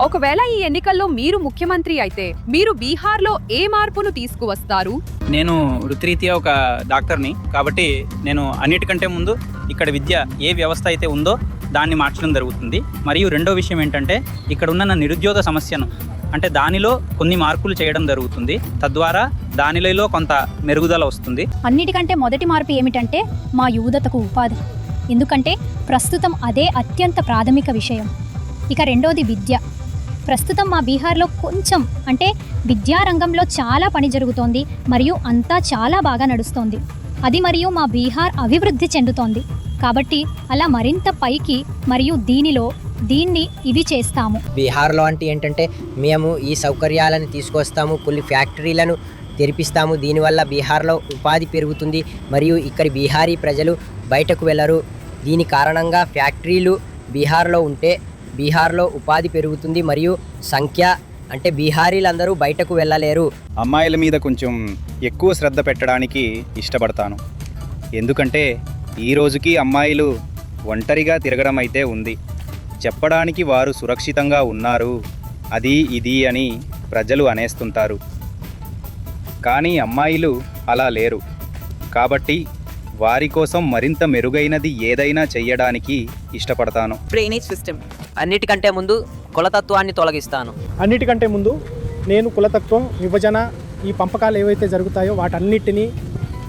ఒకవేళ ఈ ఎన్నికల్లో మీరు ముఖ్యమంత్రి అయితే మీరు బీహార్లో ఏ మార్పును తీసుకువస్తారు? నేను వృత్తిరీత్యా ఒక డాక్టర్ని కాబట్టి నేను అన్నిటికంటే ముందు ఇక్కడ విద్య ఏ వ్యవస్థ అయితే ఉందో దాన్ని మార్చడం జరుగుతుంది. మరియు రెండో విషయం ఏంటంటే ఇక్కడ ఉన్న నిరుద్యోగ సమస్యను అంటే దానిలో కొన్ని మార్పులు చేయడం జరుగుతుంది. తద్వారా దానిలో కొంత మెరుగుదల వస్తుంది. అన్నిటికంటే మొదటి మార్పు ఏమిటంటే మా యువతకు ఉపాధి. ఎందుకంటే ప్రస్తుతం అదే అత్యంత ప్రాథమిక విషయం. ఇక రెండోది విద్య. ప్రస్తుతం మా బీహార్లో కొంచెం అంటే విద్యారంగంలో చాలా పని జరుగుతోంది మరియు అంతా చాలా బాగా నడుస్తోంది. అది మరియు మా బీహార్ అభివృద్ధి చెందుతోంది. కాబట్టి అలా మరింత పైకి మరియు దీన్ని ఇవి చేస్తాము. బీహార్లో అంటే ఏంటంటే మేము ఈ సౌకర్యాలను తీసుకొస్తాము, కొన్ని ఫ్యాక్టరీలను తెరిపిస్తాము. దీనివల్ల బీహార్లో ఉపాధి పెరుగుతుంది మరియు ఇక్కడి బీహారీ ప్రజలు బయటకు వెళ్ళరు. దీని కారణంగా ఫ్యాక్టరీలు బీహార్లో ఉంటే బీహార్లో ఉపాధి పెరుగుతుంది మరియు సంఖ్య అంటే బీహారీలందరూ బయటకు వెళ్ళలేరు. అమ్మాయిల మీద కొంచెం ఎక్కువ శ్రద్ధ పెట్టడానికి ఇష్టపడతాను. ఎందుకంటే ఈ రోజుకి అమ్మాయిలు ఒంటరిగా తిరగడం అయితే ఉంది. చెప్పడానికి వారు సురక్షితంగా ఉన్నారు, అది ఇది అని ప్రజలు అనేస్తుంటారు. కానీ అమ్మాయిలు అలా లేరు. కాబట్టి వారి కోసం మరింత మెరుగైనది ఏదైనా చెయ్యడానికి ఇష్టపడతాను. Drainage system. అన్నిటికంటే ముందు కులతత్వాన్ని తొలగిస్తాను. అన్నిటికంటే ముందు నేను కులతత్వం, విభజన, ఈ పంపకాలు ఏవైతే జరుగుతాయో వాటన్నిటినీ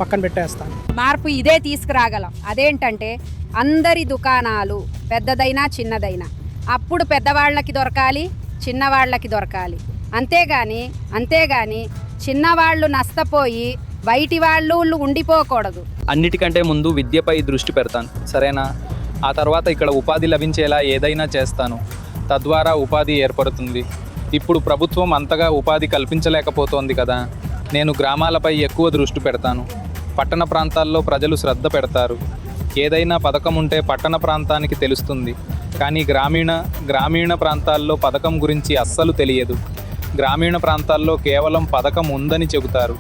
పక్కన పెట్టేస్తాను. మార్పు ఇదే తీసుకురాగలం. అదేంటంటే అందరి దుకాణాలు పెద్దదైనా చిన్నదైనా అప్పుడు పెద్దవాళ్ళకి దొరకాలి, చిన్నవాళ్ళకి దొరకాలి. అంతేగాని చిన్నవాళ్ళు నష్టపోయి బయటి వాళ్ళు ఉండిపోకూడదు. అన్నిటికంటే ముందు విద్యపై దృష్టి పెడతాను, సరేనా? ఆ తర్వాత ఇక్కడ ఉపాధి లభించేలా ఏదైనా చేస్తాను. తద్వారా ఉపాధి ఏర్పడుతుంది. ఇప్పుడు ప్రభుత్వం అంతగా ఉపాధి కల్పించలేకపోతోంది కదా. నేను గ్రామాలపై ఎక్కువ దృష్టి పెడతాను. పట్టణ ప్రాంతాల్లో ప్రజలు శ్రద్ధ పెడతారు. ఏదైనా పథకం ఉంటే పట్టణ ప్రాంతానికి తెలుస్తుంది, కానీ గ్రామీణ ప్రాంతాల్లో పథకం గురించి అస్సలు తెలియదు. గ్రామీణ ప్రాంతాల్లో కేవలం పథకం ఉందని చెబుతారు.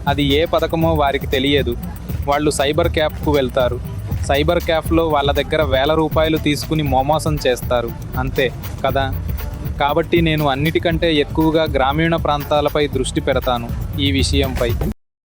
అది ఏ పథకమో వారికి తెలియదు. వాళ్ళు సైబర్ క్యాఫ్కు వెళ్తారు. సైబర్ క్యాఫ్లో వాళ్ళ దగ్గర వేల రూపాయలు తీసుకుని మోమోసం చేస్తారు, అంతే కదా. కాబట్టి నేను అన్నిటికంటే ఎక్కువగా గ్రామీణ ప్రాంతాలపై దృష్టి పెడతాను ఈ విషయంపై.